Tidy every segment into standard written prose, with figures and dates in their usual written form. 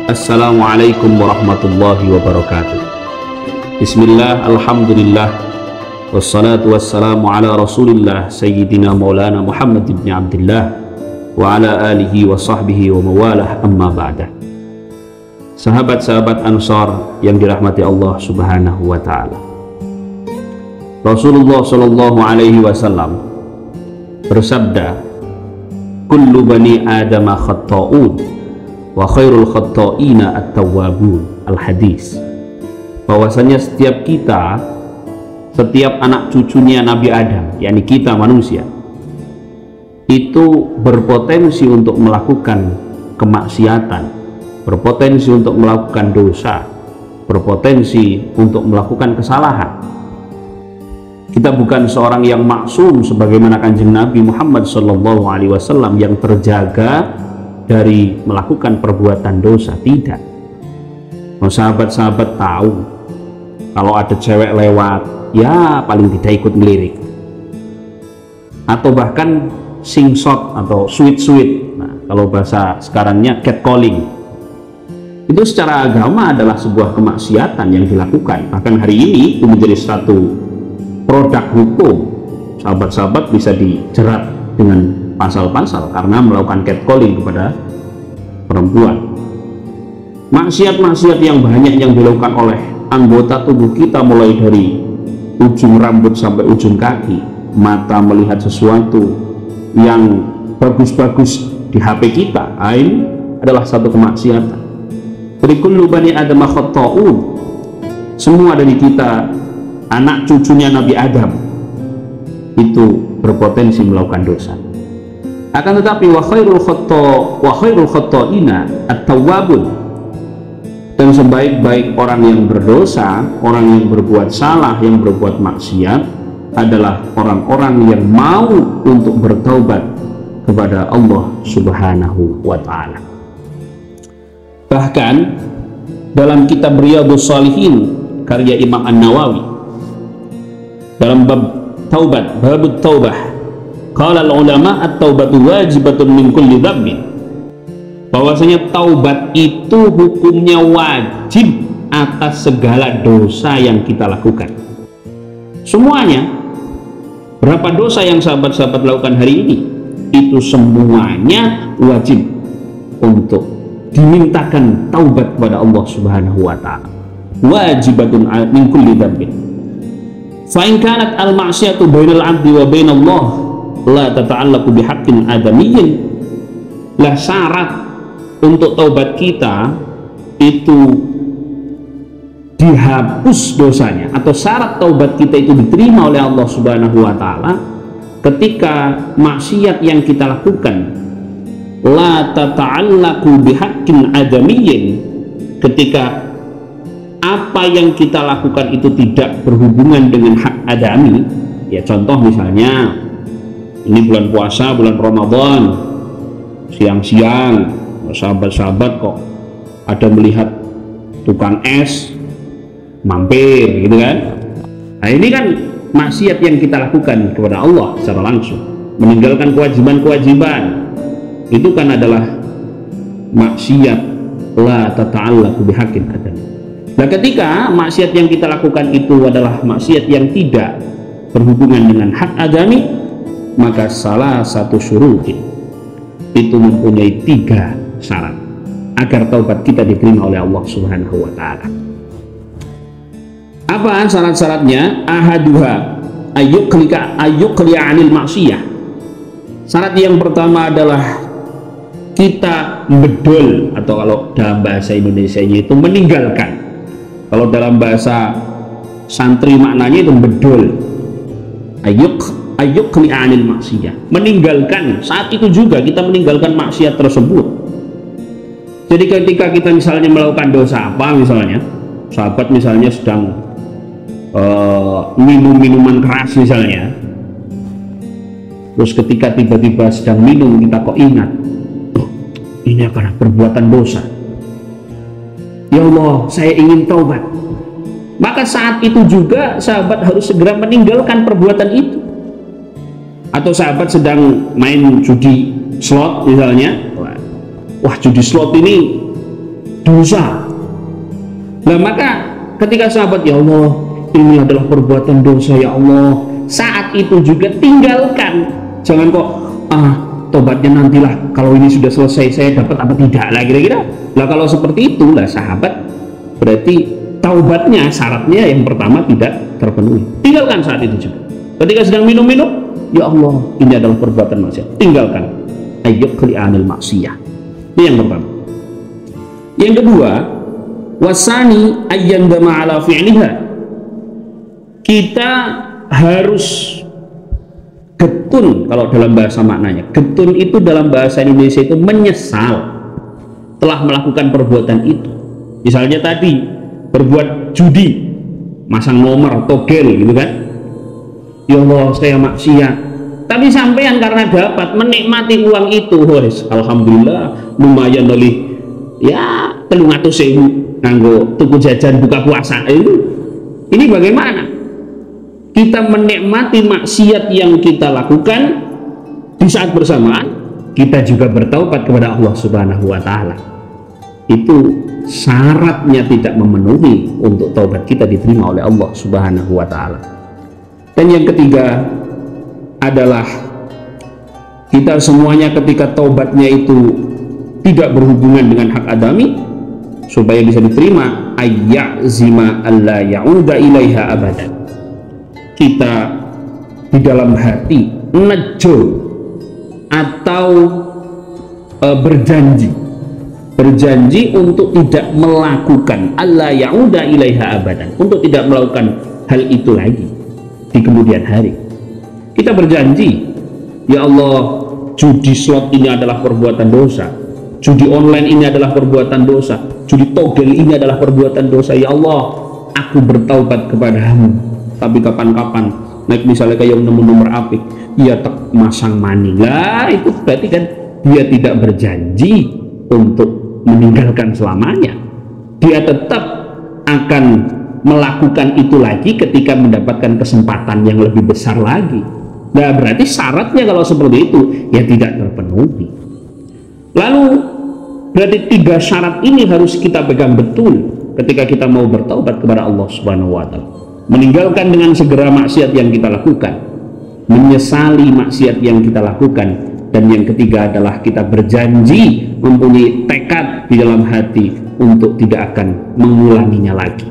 Assalamualaikum warahmatullahi wabarakatuh. Bismillah, alhamdulillah, wassalatu wassalamu ala rasulillah Sayyidina Maulana Muhammad ibn Abdullah wa ala alihi wa sahbihi wa mawalah, amma ba'da. Sahabat-sahabat Ansar yang dirahmati Allah subhanahu wa ta'ala, Rasulullah sallallahu alaihi wasallam bersabda, kullu bani adama khatta'un wa khairul khatta'ina at-tawwabun. Al-hadis, bahwasanya setiap anak cucunya Nabi Adam, yakni kita manusia, itu berpotensi untuk melakukan kemaksiatan, berpotensi untuk melakukan dosa, berpotensi untuk melakukan kesalahan. Kita bukan seorang yang maksum sebagaimana Kanjeng Nabi Muhammad SAW yang terjaga dari melakukan perbuatan dosa, tidak. Sahabat-sahabat tahu kalau ada cewek lewat, ya paling tidak ikut ngelirik, atau bahkan sing-shot atau sweet-sweet. Nah, kalau bahasa sekarangnya catcalling, itu secara agama adalah sebuah kemaksiatan yang dilakukan. Bahkan hari ini itu menjadi satu produk hukum. Sahabat-sahabat bisa dijerat dengan pasal-pasal karena melakukan catcalling kepada perempuan. Maksiat-maksiat yang banyak yang dilakukan oleh anggota tubuh kita, mulai dari ujung rambut sampai ujung kaki. Mata melihat sesuatu yang bagus-bagus di HP kita, ini adalah satu kemaksiatan. Kullu bani adama khatta'un, semua dari kita anak cucunya Nabi Adam itu berpotensi melakukan dosa. Akan tetapi wa khairul khatta'ina at-tawwabun, dan sebaik-baik orang yang berdosa, orang yang berbuat salah, yang berbuat maksiat adalah orang-orang yang mau untuk bertaubat kepada Allah subhanahu wa ta'ala. Bahkan dalam kitab Riyadhus Shalihin karya Imam An-Nawawi, dalam bab taubat, babut taubah, qala al-ulama at-taubatu wajibatun min kulli dzambin, bahwasanya taubat itu hukumnya wajib atas segala dosa yang kita lakukan. Semuanya, berapa dosa yang sahabat-sahabat lakukan hari ini, itu semuanya wajib untuk dimintakan taubat kepada Allah subhanahu wa ta'ala. Wajibatun min kulli dzambin. Fa in kanat al-ma'siyatu bainal 'abdi wa bainallah la tata'allaqu bihaqqin adamiyyin. Lah, syarat untuk taubat kita itu dihapus dosanya, atau syarat taubat kita itu diterima oleh Allah subhanahu wa ta'ala ketika maksiat yang kita lakukan la tata'allaqu bihaqqin adamiyyin, ketika apa yang kita lakukan itu tidak berhubungan dengan hak adami. Ya, contoh misalnya ini bulan puasa, bulan Ramadan, siang-siang sahabat-sahabat kok ada melihat tukang es mampir gitu kan. Nah, ini kan maksiat yang kita lakukan kepada Allah secara langsung, meninggalkan kewajiban-kewajiban. Itu kan adalah maksiat la tata'allaqu bihaqqin adami. Nah, ketika maksiat yang kita lakukan itu adalah maksiat yang tidak berhubungan dengan hak adami, maka salah satu syurutin itu mempunyai 3 syarat agar taubat kita diterima oleh Allah subhanahu wa ta'ala. Apa syarat-syaratnya? Ahaduha ayyuqli'a 'anil maksiyah. Syarat yang pertama adalah kita bedol, atau kalau dalam bahasa Indonesianya itu meninggalkan. Kalau dalam bahasa santri maknanya itu bedol, ayyuqli'a 'anil maksiyah, meninggalkan. Saat itu juga kita meninggalkan maksiat tersebut. Jadi ketika kita misalnya melakukan dosa apa, misalnya sahabat misalnya sedang minum minuman keras misalnya, terus ketika tiba-tiba sedang minum kita kok ingat, ini adalah perbuatan dosa, ya Allah saya ingin taubat, maka saat itu juga sahabat harus segera meninggalkan perbuatan itu. Atau sahabat sedang main judi slot misalnya, wah judi slot ini dosa. Nah maka ketika sahabat, ya Allah ini adalah perbuatan dosa ya Allah, saat itu juga tinggalkan. Jangan kok tobatnya nantilah kalau ini sudah selesai saya dapat apa tidak lah kira-kira. Lah kalau seperti itu lah sahabat, berarti taubatnya syaratnya yang pertama tidak terpenuhi. Tinggalkan saat itu juga. Ketika sedang minum-minum, ya Allah ini adalah perbuatan maksiat, tinggalkan. Ayyukli anil maksiyah. Ini yang pertama. Yang kedua, wasani ayyandama ala fi'liha. Kita harus getun, kalau dalam bahasa maknanya. Getun itu dalam bahasa Indonesia itu menyesal telah melakukan perbuatan itu. Misalnya tadi berbuat judi, masang nomor, togel gitu kan. Ya Allah saya maksiat, tapi sampean karena dapat menikmati uang itu, alhamdulillah lumayan oleh ya 300.000 nganggo tuku jajan buka puasa itu. Ini bagaimana kita menikmati maksiat yang kita lakukan, di saat bersamaan kita juga bertaubat kepada Allah Subhanahu wa Ta'ala. Itu syaratnya tidak memenuhi untuk taubat kita diterima oleh Allah Subhanahu wa Ta'ala. Dan yang ketiga adalah kita semuanya ketika taubatnya itu tidak berhubungan dengan hak adami, supaya bisa diterima, ayyazima alla ya'uda ilaiha abadan. Kita di dalam hati nejo atau berjanji untuk tidak melakukan alla ya'uda ilaiha abadan, untuk tidak melakukan hal itu lagi di kemudian hari. Kita berjanji, ya Allah judi slot ini adalah perbuatan dosa, judi online ini adalah perbuatan dosa, judi togel ini adalah perbuatan dosa, ya Allah aku bertaubat kepadamu. Tapi kapan-kapan naik misalnya kayak nomor apik, ia tak masang mani lah, itu berarti kan dia tidak berjanji untuk meninggalkan selamanya. Dia tetap akan melakukan itu lagi ketika mendapatkan kesempatan yang lebih besar lagi. Nah berarti syaratnya kalau seperti itu ya tidak terpenuhi. Lalu berarti 3 syarat ini harus kita pegang betul ketika kita mau bertaubat kepada Allah Subhanahu wa Ta'ala. Meninggalkan dengan segera maksiat yang kita lakukan, menyesali maksiat yang kita lakukan, dan yang ketiga adalah kita berjanji, mempunyai tekad di dalam hati untuk tidak akan mengulanginya lagi.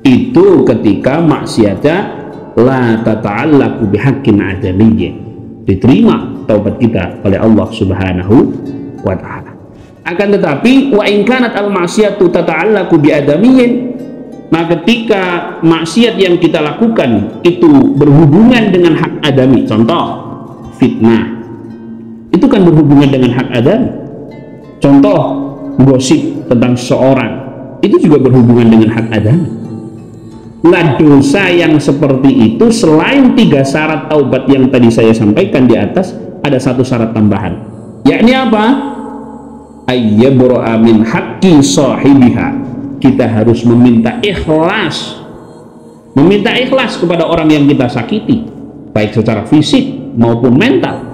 Itu ketika maksiatnya la tata'allaqu bihaqqin adamiyyin, diterima taubat kita oleh Allah Subhanahu wa Ta'ala. Akan tetapi wa in kanat al maksiatu tata'allaqu bi adamiyyin, nah ketika maksiat yang kita lakukan itu berhubungan dengan hak adami, contoh fitnah, itu kan berhubungan dengan hak adami. Contoh gosip tentang seseorang, itu juga berhubungan dengan hak adami. Nah dosa yang seperti itu selain 3 syarat taubat yang tadi saya sampaikan di atas, ada 1 syarat tambahan, yakni apa? Ayyabro'a min haqqi sahibiha. Kita harus meminta ikhlas kepada orang yang kita sakiti, baik secara fisik maupun mental.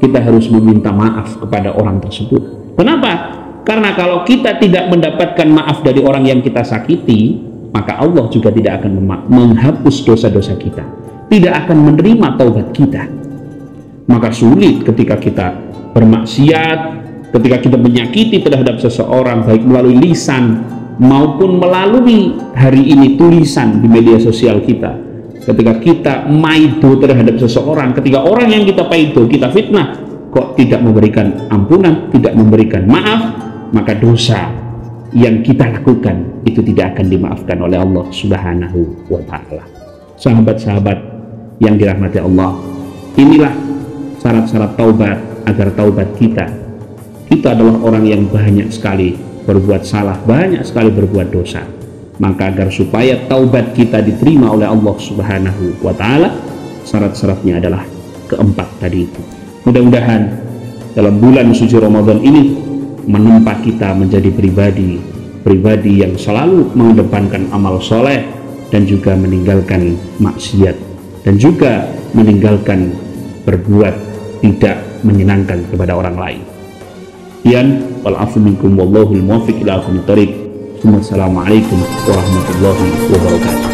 Kita harus meminta maaf kepada orang tersebut. Kenapa? Karena kalau kita tidak mendapatkan maaf dari orang yang kita sakiti, maka Allah juga tidak akan menghapus dosa-dosa kita, tidak akan menerima taubat kita. Maka sulit ketika kita bermaksiat, ketika kita menyakiti terhadap seseorang, baik melalui lisan maupun melalui hari ini tulisan di media sosial kita. Ketika kita maido terhadap seseorang, ketika orang yang kita paido, kita fitnah, kok tidak memberikan ampunan, tidak memberikan maaf, maka dosa yang kita lakukan itu tidak akan dimaafkan oleh Allah Subhanahu wa Ta'ala. Sahabat-sahabat yang dirahmati Allah, inilah syarat-syarat taubat agar taubat kita adalah orang yang banyak sekali berbuat salah, banyak sekali berbuat dosa. Maka agar supaya taubat kita diterima oleh Allah Subhanahu wa Ta'ala, syarat-syaratnya adalah keempat tadi itu. Mudah-mudahan dalam bulan suci Ramadan ini menempa kita menjadi pribadi yang selalu mengedepankan amal soleh dan juga meninggalkan maksiat, dan juga meninggalkan berbuat tidak menyenangkan kepada orang lain. Sekian, wal afu minkum wallahul muwaffiq ila aqwamit thoriq. Wassalamualaikum warahmatullahi wabarakatuh.